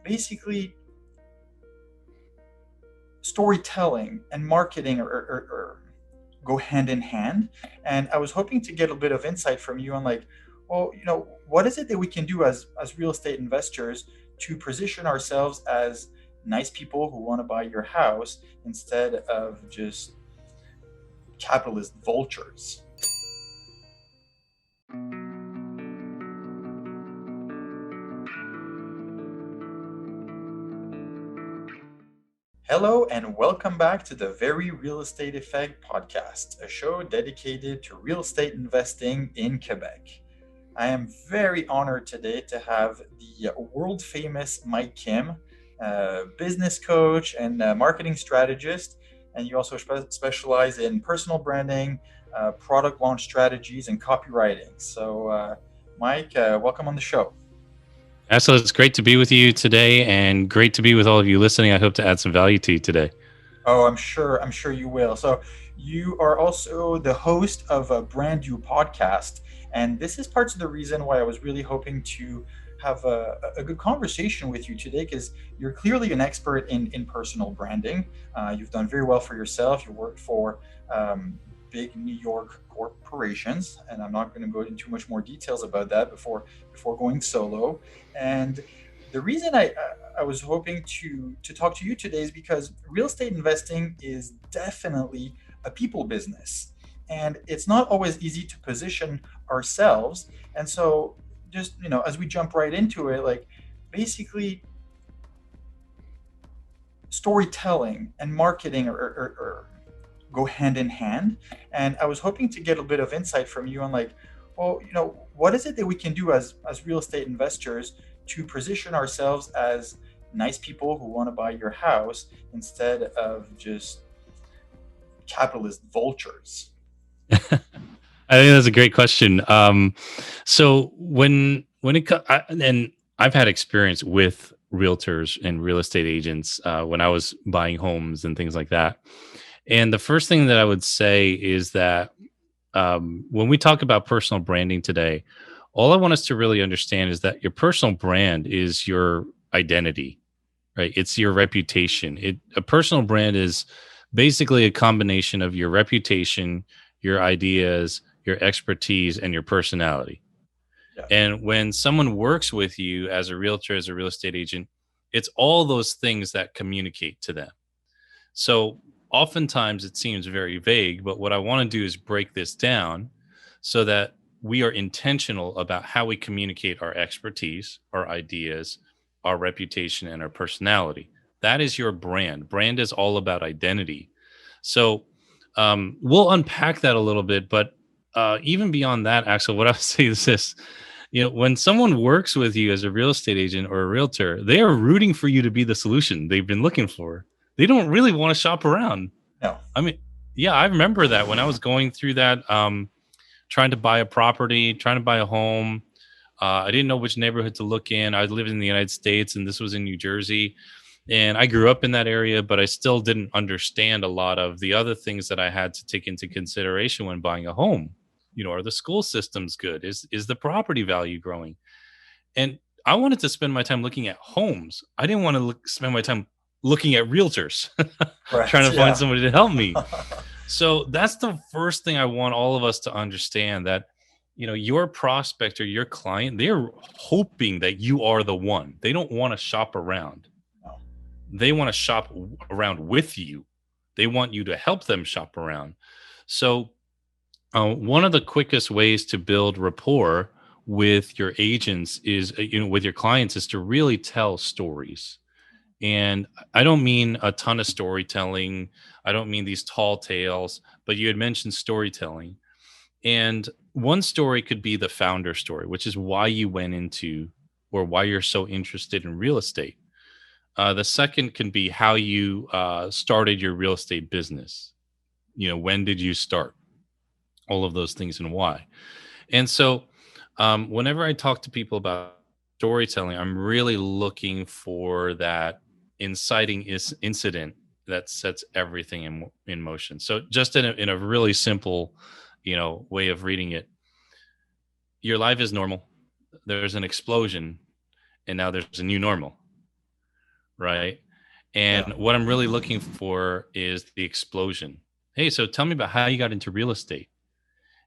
basically storytelling and marketing or go hand in hand. And I was hoping to get a bit of insight from you on like, well, what is it that we can do as real estate investors to position ourselves as nice people who want to buy your house instead of just capitalist vultures. Hello, and welcome back to the Very Real Estate Effect podcast, a show dedicated to real estate investing in Quebec. I am very honored today to have the world famous Mike Kim, business coach and marketing strategist. And you also specialize in personal branding, product launch strategies, and copywriting. So, Mike, welcome on the show. Absolutely. It's great to be with you today and great to be with all of you listening. I hope to add some value to you today. Oh, I'm sure you will. So you are also the host of a brand new podcast, and this is parts of the reason why I was really hoping to have a good conversation with you today because you're clearly an expert in personal branding. You've done very well for yourself. You worked for big New York corporations, and I'm not going to go into much more details about that before going solo. And the reason I was hoping to talk to you today is because real estate investing is definitely a people business, and it's not always easy to position ourselves. And so, just as we jump right into it, like basically storytelling and marketing or go hand in hand. And I was hoping to get a bit of insight from you on like, well, what is it that we can do as real estate investors to position ourselves as nice people who want to buy your house instead of just capitalist vultures? I think that's a great question. So when it and I've had experience with realtors and real estate agents when I was buying homes and things like that. And the first thing that I would say is that when we talk about personal branding today, all I want us to really understand is that your personal brand is your identity, right? It's your reputation. A personal brand is basically a combination of your reputation, your ideas, your expertise, and your personality. Yeah. And when someone works with you as a realtor, as a real estate agent, it's all those things that communicate to them. So oftentimes it seems very vague, but what I want to do is break this down so that we are intentional about how we communicate our expertise, our ideas, our reputation, and our personality. That is your brand. Brand is all about identity. So we'll unpack that a little bit, but even beyond that, Axel, what I would say is this: when someone works with you as a real estate agent or a realtor, they are rooting for you to be the solution they've been looking for. They don't really want to shop around. No. I mean, yeah, I remember that when I was going through that, trying to buy a property, trying to buy a home. I didn't know which neighborhood to look in. I lived in the United States and this was in New Jersey. And I grew up in that area, but I still didn't understand a lot of the other things that I had to take into consideration when buying a home. Are the school systems good? Is the property value growing? And I wanted to spend my time looking at homes. I didn't want to spend my time looking at realtors, trying Correct. to find Yeah. somebody to help me. So that's the first thing I want all of us to understand, that your prospect or your client, they're hoping that you are the one. They don't want to shop around. No. They want to shop around with you. They want you to help them shop around. So one of the quickest ways to build rapport with your agents is, with your clients, is to really tell stories. And I don't mean a ton of storytelling. I don't mean these tall tales, but you had mentioned storytelling. And one story could be the founder story, which is why you went into, or why you're so interested in real estate. The second can be how you started your real estate business. When did you start? All of those things and why. And so, whenever I talk to people about storytelling, I'm really looking for that inciting incident that sets everything in motion. So, just in a really simple, way of reading it, your life is normal. There's an explosion, and now there's a new normal. right? And Yeah. what I'm really looking for is the explosion. Hey, so tell me about how you got into real estate.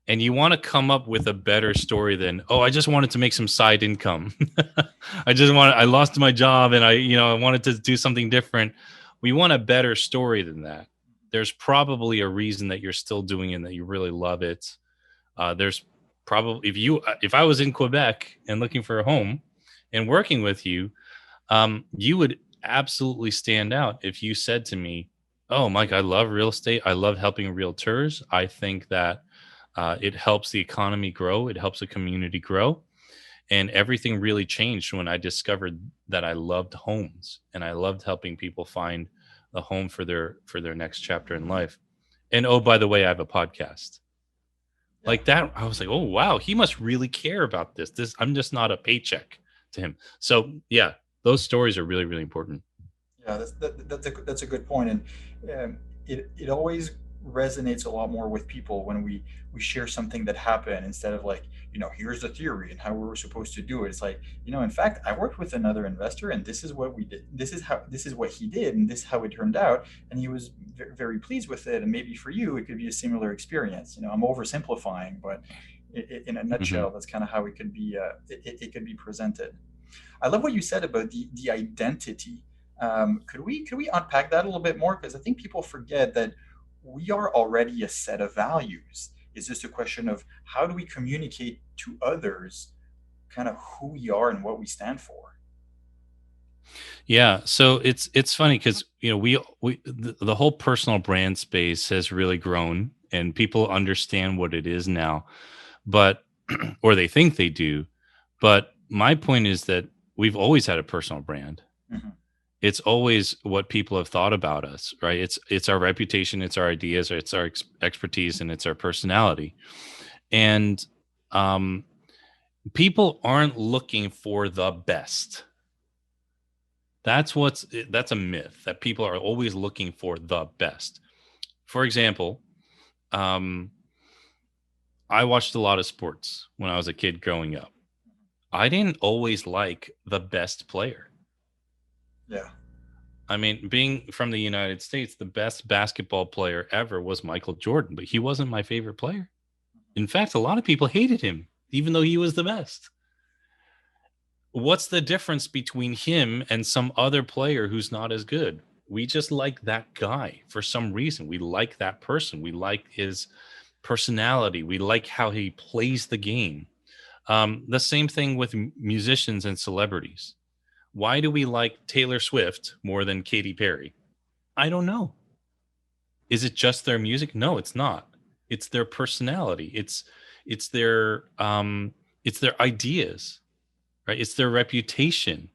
And you want to come up with a better story than, oh, I just wanted to make some side income. I lost my job and I wanted to do something different. We want a better story than that. There's probably a reason that you're still doing it and that you really love it. There's probably, if I was in Quebec and looking for a home and working with you, you would absolutely stand out if you said to me, "Oh, Mike, I love real estate. I love helping realtors. I think that it helps the economy grow. It helps the community grow." And everything really changed when I discovered that I loved homes and I loved helping people find a home for their next chapter in life. And oh, by the way, I have a podcast. Yeah. Like that, I was like, "Oh, wow, he must really care about this. I'm just not a paycheck to him." So, yeah, those stories are really, really important. Yeah, that's a good point, and it always resonates a lot more with people when we share something that happened instead of like, here's the theory and how we were supposed to do it. It's like, in fact, I worked with another investor, and this is what we did. This is what he did, and this is how it turned out, and he was very pleased with it. And maybe for you, it could be a similar experience. I'm oversimplifying, but in a Hmm. nutshell, that's kind of how it could be. It could be presented. I love what you said about the identity. Could we unpack that a little bit more? Because I think people forget that we are already a set of values. It's just a question of how do we communicate to others kind of who we are and what we stand for. Yeah, so it's funny because the whole personal brand space has really grown, and people understand what it is now, but or they think they do. But my point is that we've always had a personal brand. Hmm. It's always what people have thought about us, right? It's our reputation, it's our ideas, it's our expertise, and it's our personality. And um, people aren't looking for the best. That's a myth that people are always looking for the best. For example, um, I watched a lot of sports when I was a kid growing up. I didn't always like the best player. Yeah. I mean, being from the United States, the best basketball player ever was Michael Jordan, but he wasn't my favorite player. In fact, a lot of people hated him, even though he was the best. What's the difference between him and some other player who's not as good? We just like that guy for some reason. We like that person. We like his personality. We like how he plays the game. The same thing with musicians and celebrities. Why do we like Taylor Swift more than Katy Perry? I don't know. Is it just their music? No, it's not. It's their personality. It's their it's their ideas, right? It's their reputation,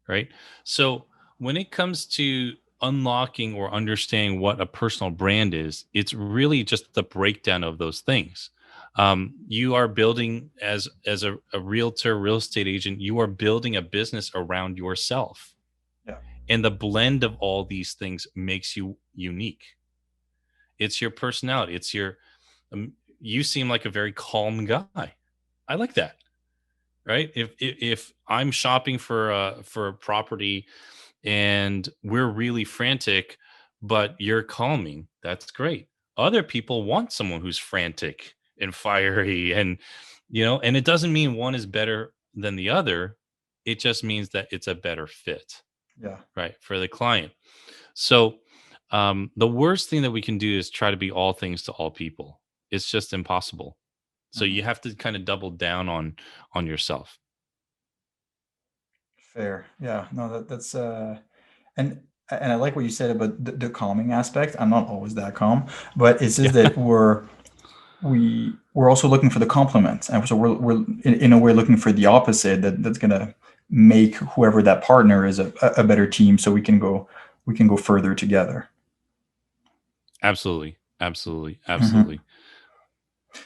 right? So when it comes to unlocking or understanding what a personal brand is, it's really just the breakdown of those things. You are building as a realtor, real estate agent. You are building a business around yourself, Yeah. and the blend of all these things makes you unique. It's your personality. It's your you seem like a very calm guy. I like that, right? If I'm shopping for a property and we're really frantic, but you're calming, that's great. Other people want someone who's frantic and fiery, and it doesn't mean one is better than the other. It just means that it's a better fit, Yeah. right, for the client. So the worst thing that we can do is try to be all things to all people. It's just impossible. So Hmm. you have to kind of double down on yourself. Fair. Yeah. No, that's and and I like what you said about the calming aspect. I'm not always that calm, but it's just Yeah. that we're also looking for the compliments, and so we're in a way looking for the opposite that's gonna make whoever that partner is a better team, so we can go further together. Absolutely. Absolutely. Hmm. Absolutely.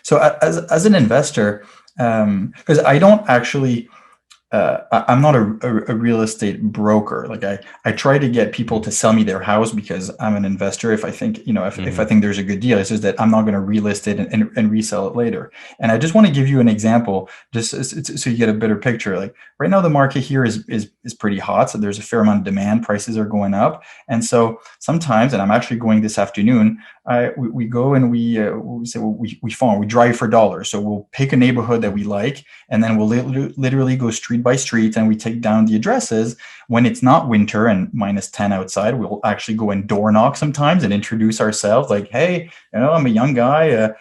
So as an investor, because I don't actually I'm not a real estate broker. Like I try to get people to sell me their house because I'm an investor. If I think, if I Hmm. think there's a good deal, it's just that I'm not going to relist it and resell it later. And I just want to give you an example, just so you get a better picture. Like right now, the market here is pretty hot. So there's a fair amount of demand. Prices are going up. And so sometimes, and I'm actually going this afternoon, we go and we say, well, we drive for dollars. So we'll pick a neighborhood that we like, and then we'll literally go street by street and we take down the addresses. When it's not winter and -10 outside, we'll actually go and door knock sometimes and introduce ourselves, like, hey, I'm a young guy.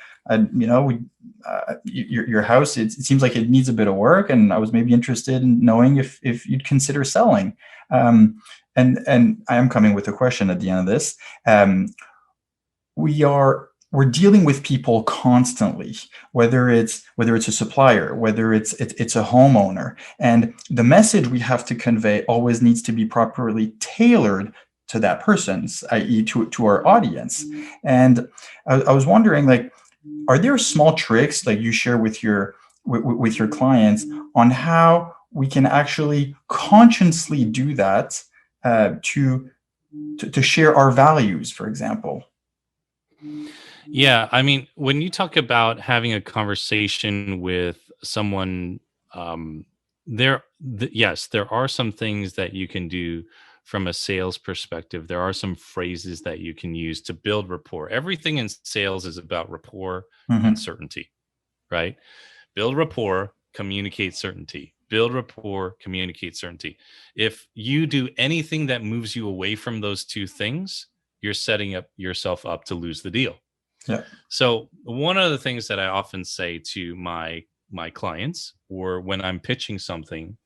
Your house, it seems like it needs a bit of work, and I was maybe interested in knowing if you'd consider selling. And I am coming with a question at the end of this. We're dealing with people constantly, whether it's a supplier, whether it's a homeowner, and the message we have to convey always needs to be properly tailored to that person's, i.e., to our audience. And I was wondering, like, are there small tricks like you share with your clients on how we can actually consciously do that, to share our values, for example? Yeah, I mean, when you talk about having a conversation with someone, yes, there are some things that you can do from a sales perspective. There are some phrases that you can use to build rapport. Everything in sales is about rapport and Hmm. certainty, right? Build rapport, communicate certainty. Build rapport, communicate certainty. If you do anything that moves you away from those two things, you're setting up yourself up to lose the deal. Yeah. So one of the things that I often say to my clients, or when I'm pitching something,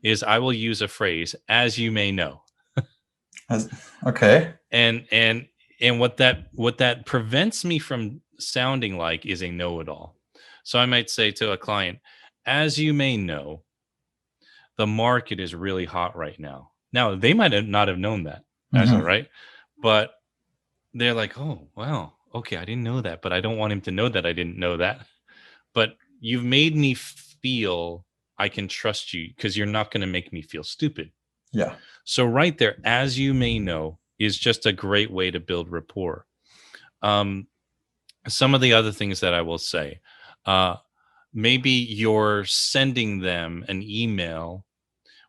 is I will use a phrase, as you may know. As, okay. And what that prevents me from sounding like is a know-it-all. So I might say to a client, as you may know, the market is really hot right now. Now they might not have known that, actually, Hmm. right? But they're like, oh wow, okay, I didn't know that, but I don't want him to know that I didn't know that. But you've made me feel I can trust you because you're not going to make me feel stupid. Yeah. So right there, as you may know, is just a great way to build rapport. Um, some of the other things that I will say, uh, maybe you're sending them an email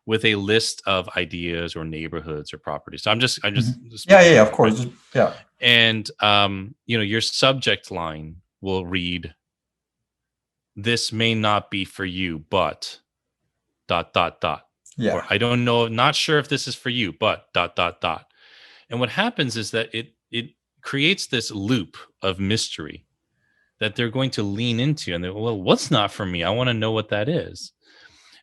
with a list of ideas or neighborhoods or properties. So I'm Hmm. just Yeah, yeah, speaking yeah, out of loud, right? course. Yeah. And your subject line will read, "This may not be for you, but dot dot dot," or Yeah. "I don't know, not sure if this is for you, but dot dot dot." And what happens is that it creates this loop of mystery that they're going to lean into, and they're, well, what's not for me? I want to know what that is.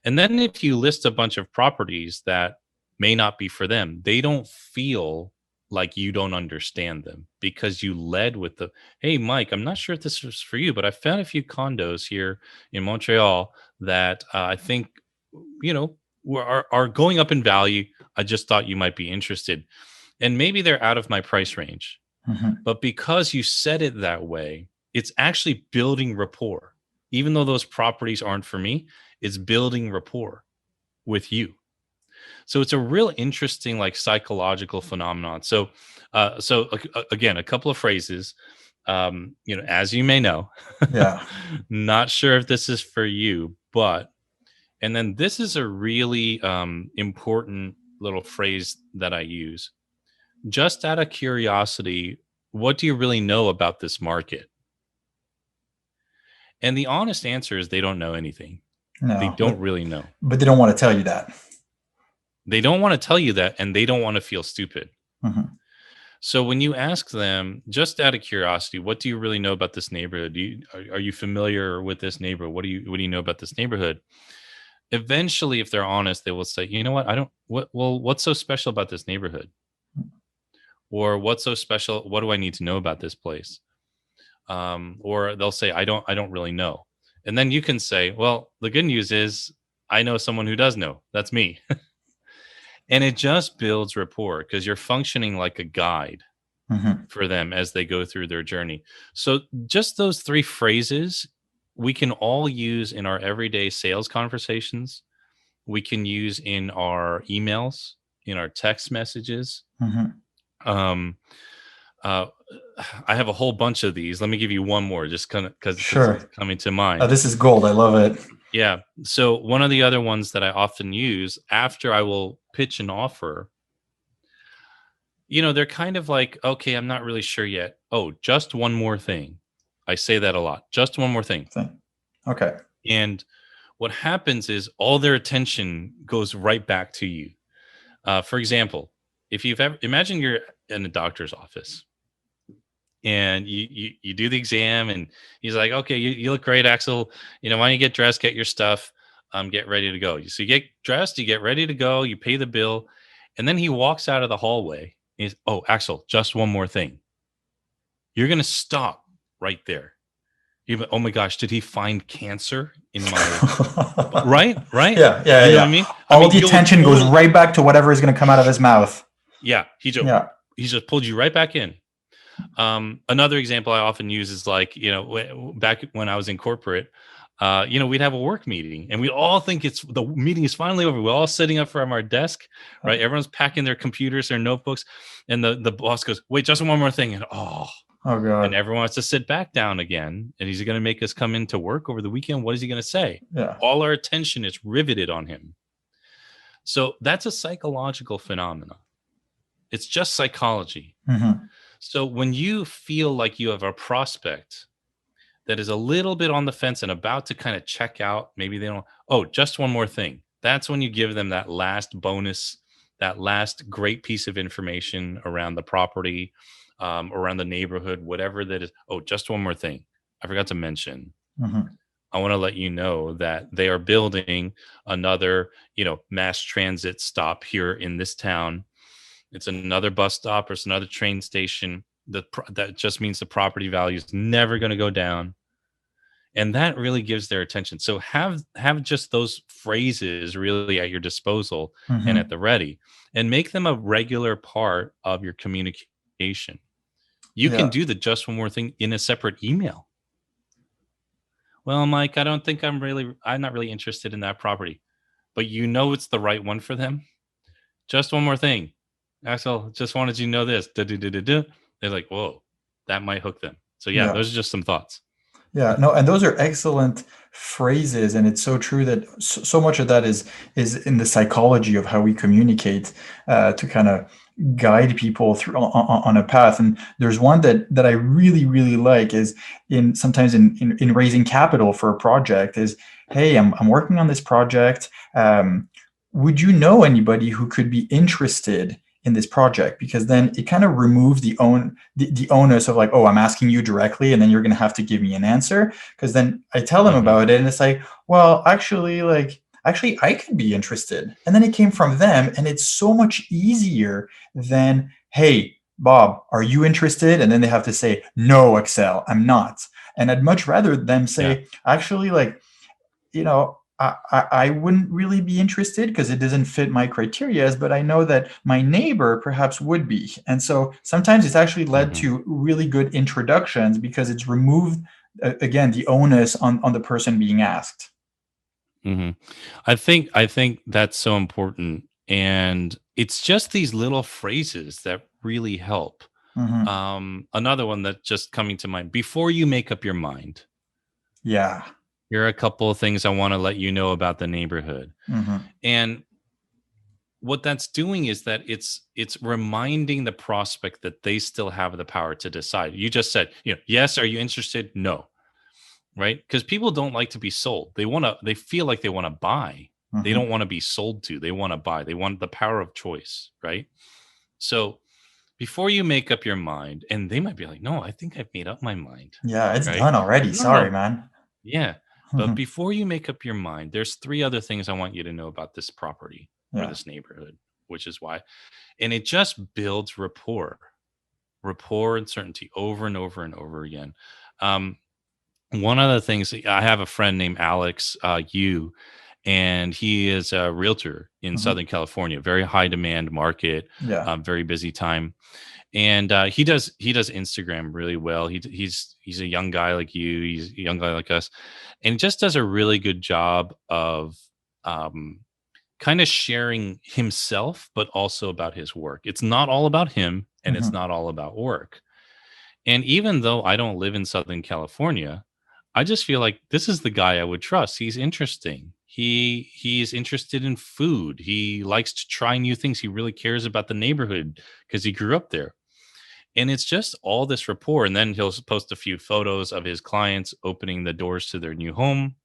And then if you list a bunch of properties that may not be for them, they don't feel like you don't understand them because you led with the, hey, Mike, I'm not sure if this is for you, but I found a few condos here in Montreal that I think, you know, are going up in value. I just thought you might be interested. And maybe they're out of my price range. Hmm. But because you said it that way, it's actually building rapport. Even though those properties aren't for me, it's building rapport with you. So it's a real interesting, like, psychological phenomenon. Again, a couple of phrases. As you may know, Yeah. not sure if this is for you, but, and then this is a really important little phrase that I use. Just out of curiosity, what do you really know about this market? And the honest answer is they don't know anything. They No, don't really know. but they don't want to tell you that. They don't want to tell you that, and they don't want to feel stupid. Hmm. So when you ask them, just out of curiosity, what do you really know about this neighborhood? Are you familiar with this neighborhood? What do you know about this neighborhood? Eventually, if they're honest, they will say, you know what, I don't what's so special about this neighborhood? Or what's so special? What do I need to know about this place? Or they'll say, I don't really know. And then you can say, well, the good news is I know someone who does know. That's me. And it just builds rapport because you're functioning like a guide Hmm. for them as they go through their journey. So just those three phrases we can all use in our everyday sales conversations, we can use in our emails, in our text messages. Hmm. Um, uh, I have a whole bunch of these. Let me give you one more, just kind of because Sure. it's coming to mind. This is gold. I love it. Yeah. So one of the other ones that I often use after I will pitch an offer, they're kind of like, okay, I'm not really sure yet. Oh, just one more thing. I say that a lot. Just one more thing. Thing. Okay. And what happens is all their attention goes right back to you. For example, if you've ever imagine you're in a doctor's office and you do the exam and he's like, okay, you look great, Axel. Why don't you get dressed, get your stuff, get ready to go. So you get dressed, you get ready to go, you pay the bill, and then he walks out of the hallway. He's, oh, Axel, just one more thing. You're gonna stop right there. Oh my gosh, did he find cancer in my right? Yeah, yeah, You know what I yeah. mean? I All mean, the you'll attention goes totally, right back to whatever is going to come out of his mouth. yeah. Yeah. He just pulled you right back in. Another example I often use is like, back when I was in corporate, we'd have a work meeting and we all think the meeting is finally over. We're all sitting up from our desk, right? Everyone's packing their computers, their notebooks, and the boss goes, "Wait, just one more thing." And Oh and God. everyone wants to sit back down again. And he's going to make us come into work over the weekend. What is he going to say? Yeah. All our attention is riveted on him. So that's a psychological phenomenon. It's just psychology. Hmm. So when you feel like you have a prospect that is a little bit on the fence and about to kind of check out, maybe they don't, oh, just one more thing. That's when you give them that last bonus, that last great piece of information around the property, around the neighborhood, whatever that is. Oh, just one more thing. I forgot to mention. Hmm. I want to let you know that they are building another, mass transit stop here in this town. It's another bus stop or it's another train station. That just means the property value is never going to go down, and that really gives their attention. So have just those phrases really at your disposal and at Hmm. the ready, and make them a regular part of your communication. You can Yeah. do the just one more thing in a separate email. Well, Mike, I'm not really interested in that property, but it's the right one for them. Just one more thing. Axel, just wanted you to know this. Da-da-da-da-da. They're like, whoa, that might hook them. So yeah, Yeah. those are just some thoughts. Yeah, no, and those are excellent phrases, and it's so true that so much of that is in the psychology of how we communicate to kind of guide people through on a path. And there's one that I really really like is in sometimes in raising capital for a project is, hey, I'm working on this project. Would you know anybody who could be interested in this project? Because then it kind of removes the onus of like, oh, I'm asking you directly and then you're going to have to give me an answer. Because then I tell them Hmm. about it and it's like, well, actually I could be interested. And then it came from them and it's so much easier than, hey, Bob, are you interested? And then they have to say, no, Excel, I'm not. And I'd much rather them Yeah. say, actually, like, I wouldn't really be interested because it doesn't fit my criteria, but I know that my neighbor perhaps would be. And so sometimes it's actually led Hmm. to really good introductions because it's removed, again, the onus on the person being asked. Hmm. I think that's so important, and it's just these little phrases that really help. Hmm. Another one that just coming to mind: before you make up your mind, Yeah. here are a couple of things I want to let you know about the neighborhood. Hmm. And what that's doing is that it's reminding the prospect that they still have the power to decide. You just said, yes, are you interested? No, right? Because people don't like to be sold. They feel like they want to buy. They don't Hmm. want to be sold to. They want to buy. They want the power of choice, right? So before you make up your mind, and they might be like, no, I think I've made up my mind, Yeah, it's right? done already. No, Sorry, no, man. yeah. But before you make up your mind, there's three other things I want you to know about this property or Yeah. this neighborhood, which is why. And it just builds rapport and certainty over and over and over again. Um, One of the things, I have a friend named Alex Yu, and he is a realtor in Hmm. Southern California, very high demand market, Yeah. very busy time. And he does Instagram really well. He's a young guy like you. He's a young guy like us, and just does a really good job of um, kind of sharing himself, but also about his work. It's not all about him and it's Hmm. not all about work. And even though I don't live in Southern California, I just feel like this is the guy I would trust. He's interesting. He's interested in food. He likes to try new things. He really cares about the neighborhood because he grew up there. And it's just all this rapport. And then he'll post a few photos of his clients opening the doors to their new home.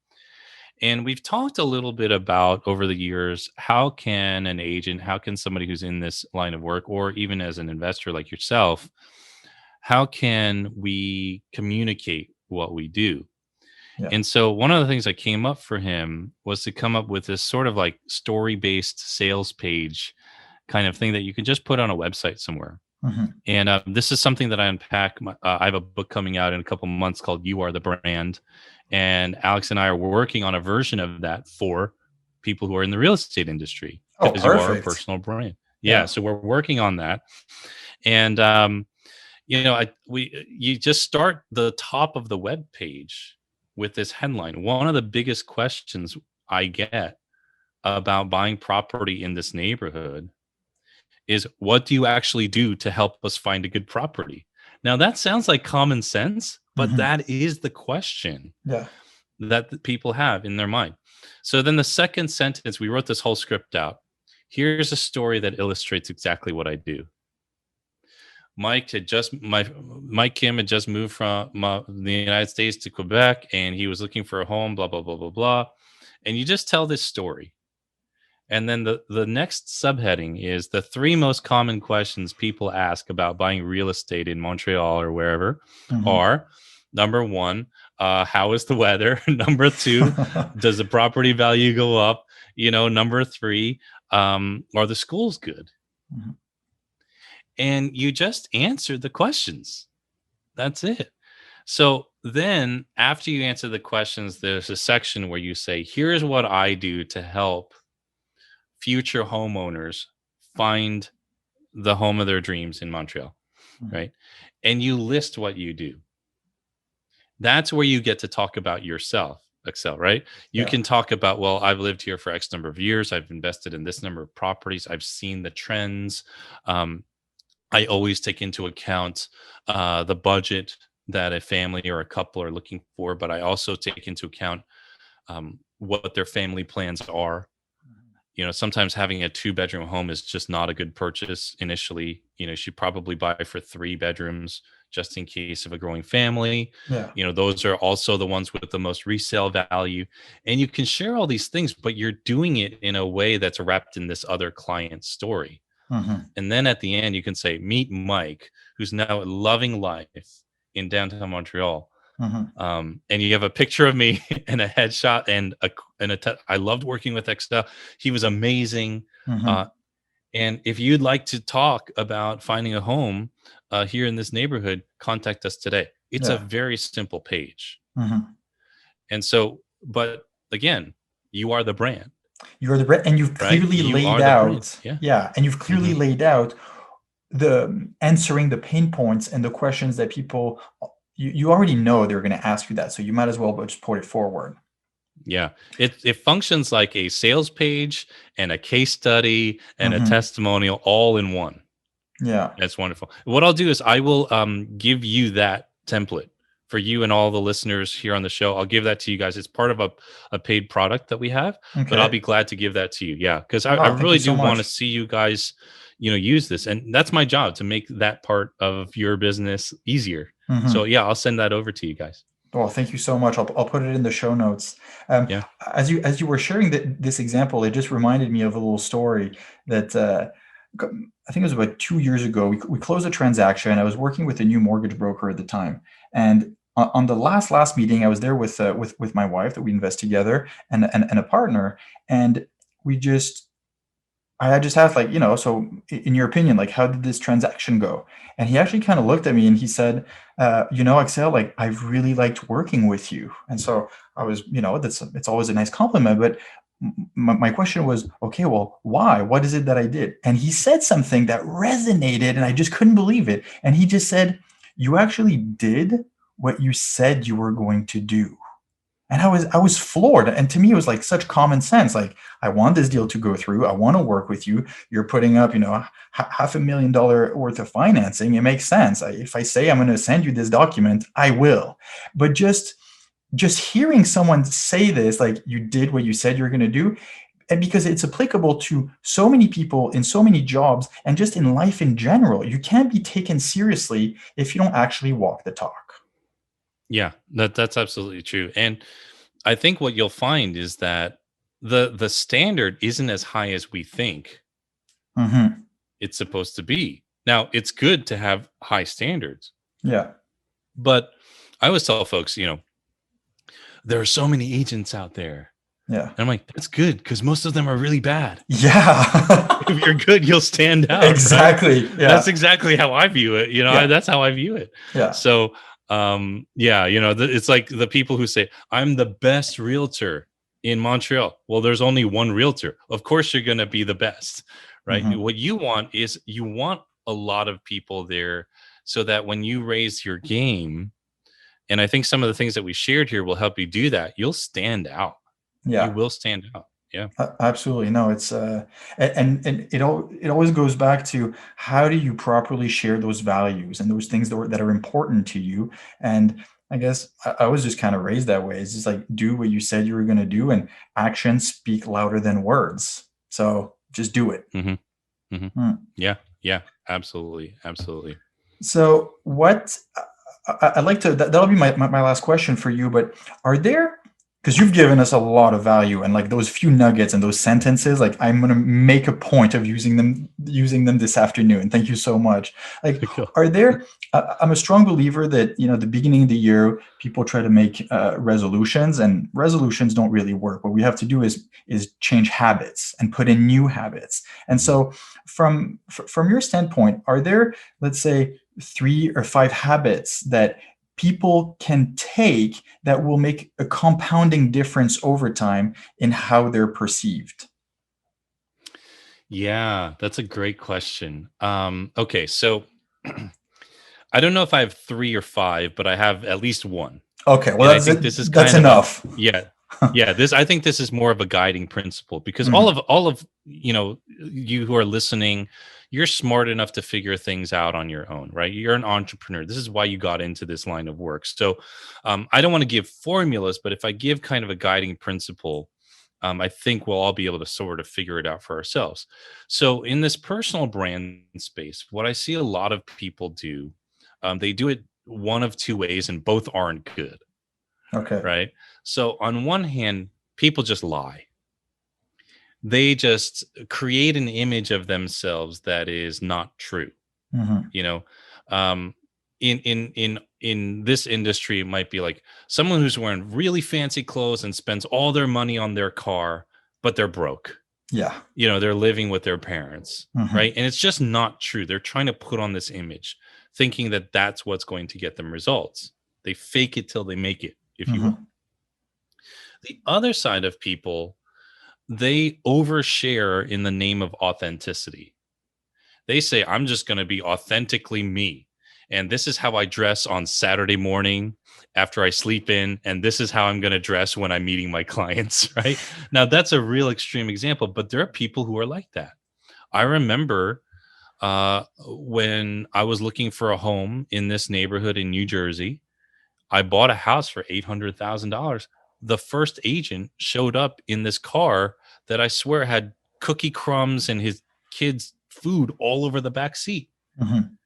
And we've talked a little bit about over the years, how can an agent, how can somebody who's in this line of work, or even as an investor like yourself, how can we communicate what we do? Yeah. And so one of the things that came up for him was to come up with this sort of like story-based sales page kind of thing that you can just put on a website somewhere. Hmm. And this is something that I unpack. I have a book coming out in a couple months called "You Are the Brand," and Alex and I are working on a version of that for people who are in the real estate industry Oh, because you are a perfect. personal brand. Yeah, Yeah. so we're working on that, and you just start the top of the web page with this headline. One of the biggest questions I get about buying property in this neighborhood is, what do you actually do to help us find a good property? Now that sounds like common sense, but Hmm. that is the question Yeah. that the people have in their mind. So then the second sentence, we wrote this whole script out. Here's a story that illustrates exactly what I do. Mike Kim had just moved from the United States to Quebec, and he was looking for a home. Blah blah blah blah blah, and you just tell this story, and then the next subheading is the three most common questions people ask about buying real estate in Montreal or wherever Hmm. are: number one, how is the weather? Number two, does the property value go up? Number three, are the schools good? Hmm. And you just answer the questions. That's it. So then after you answer the questions, there's a section where you say, here's what I do to help future homeowners find the home of their dreams in Montreal, right? And you list what you do. That's where you get to talk about yourself, Excel, right? You Yeah. can talk about, well, I've lived here for X number of years. I've invested in this number of properties. I've seen the trends. Um, I always take into account the budget that a family or a couple are looking for, but I also take into account what their family plans are. Sometimes having a 2-bedroom home is just not a good purchase initially. You should probably buy for 3 bedrooms just in case of a growing family. Yeah. Those are also the ones with the most resale value. And you can share all these things, but you're doing it in a way that's wrapped in this other client story. Hmm. And then at the end, you can say, meet Mike, who's now loving life in downtown Montreal. Hmm. And you have a picture of me and a headshot I loved working with Excel. He was amazing. Uh, Hmm. and if you'd like to talk about finding a home here in this neighborhood, contact us today. It's a Yeah. very simple page. Hmm. And so, but again, you are the brand, You're the brand, and you've right? clearly You laid are the brand. out. Yeah. Yeah, and you've clearly Hmm. laid out the answering the pain points and the questions that people you already know they're going to ask you that, so you might as well just put it forward. Yeah, it functions like a sales page and a case study and a Hmm. testimonial all in one. Yeah. That's wonderful. What I'll do is I will give you that template for you and all the listeners here on the show. I'll give that to you guys. It's part of a paid product that we have, but I'll Okay. be glad to give that to you. Yeah, because I Oh, thank you really so do want to much. see you guys, use this, and that's my job, to make that part of your business easier. So Hmm. yeah, I'll send that over to you guys. Well, thank you so much. I'll put it in the show notes. Um, Yeah. as you were sharing this example, it just reminded me of a little story that I think it was about 2 years ago. We closed a transaction. I was working with a new mortgage broker at the time, and on the last meeting, I was there with my wife that we invest together and a partner, and we just I had just asked, like, so in your opinion, like, how did this transaction go? And he actually kind of looked at me and he said, Excel, like, I've really liked working with you. And so I was, it's always a nice compliment. But my question was, okay, well, why? What is it that I did? And he said something that resonated and I just couldn't believe it. And he just said, you actually did what you said you were going to do. And I was floored. And to me, it was like such common sense. Like, I want this deal to go through. I want to work with you. You're putting up, $500,000 worth of financing. It makes sense. If I say I'm going to send you this document, I will. But just hearing someone say this, like, you did what you said you're going to do, and because it's applicable to so many people in so many jobs and just in life in general, you can't be taken seriously if you don't actually walk the talk. Yeah, that's absolutely true. And I think what you'll find is that the standard isn't as high as we think Hmm. it's supposed to be. Now, it's good to have high standards, Yeah. but I always tell folks, there are so many agents out there. Yeah. And I'm like, that's good because most of them are really bad. Yeah. If you're good, you'll stand out, right? Exactly. That's Yeah. exactly how I view it. Yeah. That's how I view it. Yeah. So, yeah, it's like the people who say, I'm the best realtor in Montreal. Well, there's only one realtor. Of course, you're going to be the best, right? Hmm. What you want is you want a lot of people there so that when you raise your game, and I think some of the things that we shared here will help you do that, you'll stand out. You Yeah. will stand out. Yeah. Absolutely. No, it's and it always goes back to, how do you properly share those values and those things that are important to you. And I guess I was just kind of raised that way. It's just like, do what you said you were going to do, and actions speak louder than words. So just do it. Hmm. Hmm. Hmm. Yeah. Yeah. Absolutely. Absolutely. So what I'd like to, that'll be my last question for you, but are there, because you've given us a lot of value, and like those few nuggets and those sentences, like, I'm going to make a point of using them this afternoon. Thank you so much. Like, Cool. are there, I'm a strong believer that, the beginning of the year, people try to make resolutions, and resolutions don't really work. What we have to do is change habits and put in new habits. And Mhm. so from your standpoint, are there, let's say, 3 or 5 habits that people can take that will make a compounding difference over time in how they're perceived? Yeah, that's a great question. Okay, so I don't know if I have three or five, but I have at least one. Okay, well, And I that's think it. this is That's kind of a enough. yeah, yeah. This I think this is more of a guiding principle because all Mhm. of you who are listening, you're smart enough to figure things out on your own, right? You're an entrepreneur. This is why you got into this line of work. So I don't want to give formulas, but if I give kind of a guiding principle, I think we'll all be able to sort of figure it out for ourselves. So in this personal brand space, what I see a lot of people do, they do it one of two ways, and both aren't good, Okay. right? So on one hand, people just lie. They just create an image of themselves that is not true. Mhm. You know, um, in this industry, it might be like someone who's wearing really fancy clothes and spends all their money on their car, but they're broke. Yeah. They're living with their parents, Mhm. right? And it's just not true. They're trying to put on this image, thinking that that's what's going to get them results. They fake it till they make it, if you will. Mhm. The other side of people, they overshare in the name of authenticity. They say, I'm just going to be authentically me. And this is how I dress on Saturday morning after I sleep in. And this is how I'm going to dress when I'm meeting my clients, right? Now, that's a real extreme example, but there are people who are like that. I remember when I was looking for a home in this neighborhood in New Jersey. I bought a house for $800,000. The first agent showed up in this car that I swear had cookie crumbs and his kids' food all over the back seat. Mhm.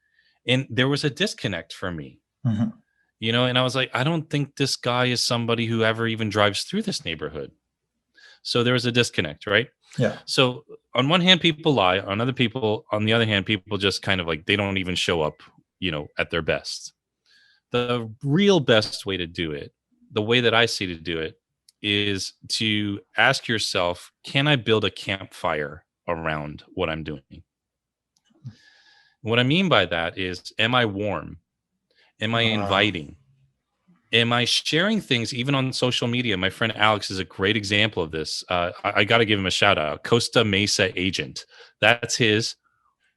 And there was a disconnect for me, Mhm. and I was like, I don't think this guy is somebody who ever even drives through this neighborhood. So there was a disconnect, right? Yeah. So on one hand, people lie. On the other hand, people just kind of like they don't even show up, at their best. The real best way to do it, the way that I see to do it, is to ask yourself, can I build a campfire around what I'm doing? What I mean by that is, am I warm? Am I Wow. inviting? Am I sharing things even on social media? My friend Alex is a great example of this. I got to give him a shout out. Costa Mesa Agent. That's his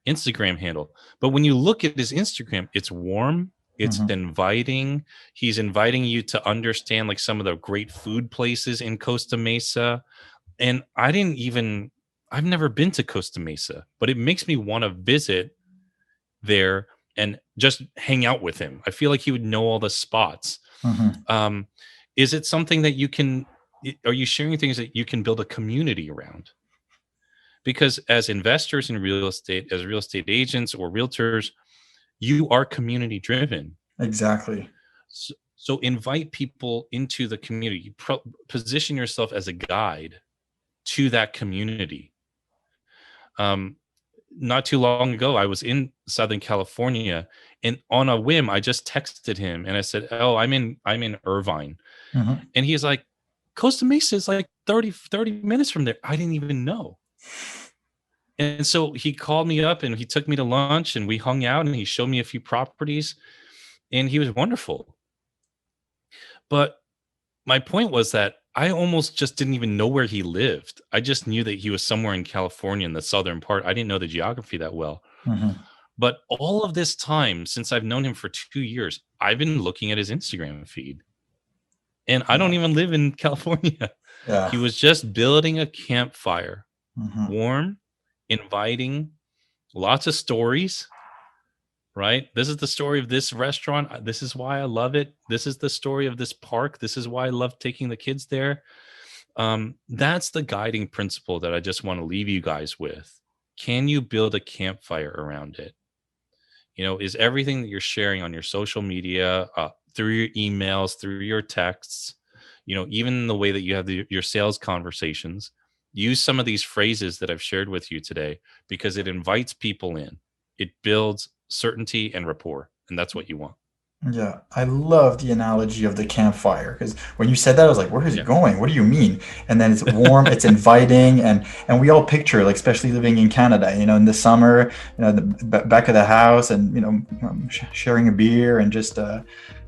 Instagram handle. But when you look at his Instagram, it's warm, It's inviting. He's inviting you to understand like some of the great food places in Costa Mesa. And I've never been to Costa Mesa, but it makes me want to visit there and just hang out with him. I feel like he would know all the spots. Hmm. Um, is it something that are you sharing things that you can build a community around? Because as investors in real estate, as real estate agents or realtors, you are community driven. Exactly. So invite people into the community. Position yourself as a guide to that community. Not too long ago, I was in Southern California, and on a whim, I just texted him and I said, "Oh, I'm in Irvine," Hmm. and he's like, "Costa Mesa is like 30 minutes from there." I didn't even know. And so he called me up and he took me to lunch and we hung out and he showed me a few properties and he was wonderful. But my point was that I almost just didn't even know where he lived. I just knew that he was somewhere in California in the southern part. I didn't know the geography that well. Hmm. But all of this time, since I've known him for 2 years, I've been looking at his Instagram feed. And I don't Yeah. even live in California. Yeah. He was just building a campfire, Hmm. warm, inviting, lots of stories, right? This is the story of this restaurant. This is why I love it. This is the story of this park. This is why I love taking the kids there. That's the guiding principle that I just want to leave you guys with. Can you build a campfire around it? Is everything that you're sharing on your social media, through your emails, through your texts, even the way that you have your sales conversations, use some of these phrases that I've shared with you today because it invites people in. It builds certainty and rapport, and that's what you want. Yeah, I love the analogy of the campfire because when you said that, I was like, "Where is it Yeah. going? What do you mean?" And then it's warm, it's inviting, and we all picture, like, especially living in Canada, in the summer, the back of the house, and sharing a beer and just,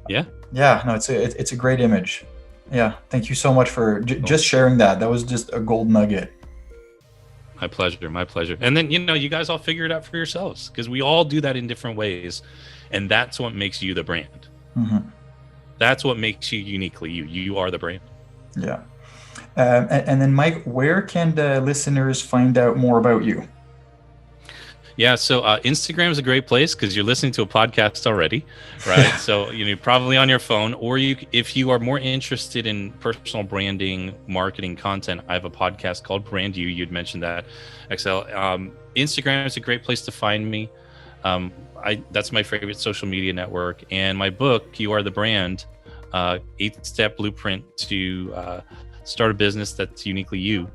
Yeah. yeah, no, it's a great image. Yeah, thank you so much for Cool. just sharing that. That was just a gold nugget. My pleasure. My pleasure. And then, you guys all figure it out for yourselves because we all do that in different ways. And that's what makes you the brand. Hmm. That's what makes you uniquely you. You are the brand. Yeah. And then, Mike, where can the listeners find out more about you? Yeah, so Instagram is a great place because you're listening to a podcast already, right? So probably on your phone, or if you are more interested in personal branding, marketing content, I have a podcast called Brand You. You'd mentioned that, XL. Instagram is a great place to find me. That's my favorite social media network, and my book, You Are the Brand, 8-step blueprint to start a business that's uniquely you,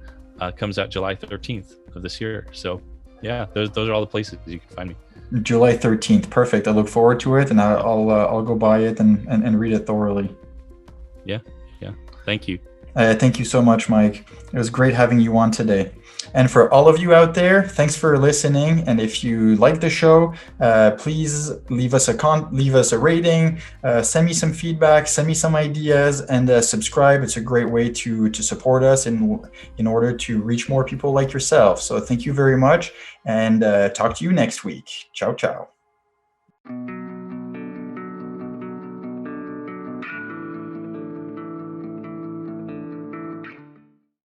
comes out July 13th of this year. So. Yeah, those are all the places you can find me. July 13th. Perfect. I look forward to it, and Yeah. I'll go buy it and read it thoroughly. Yeah. Thank you. Thank you so much, Mike. It was great having you on today. And for all of you out there, thanks for listening. And if you like the show, please leave us a rating, send me some feedback, send me some ideas, and subscribe. It's a great way to support us in order to reach more people like yourself. So thank you very much, and talk to you next week. Ciao, ciao.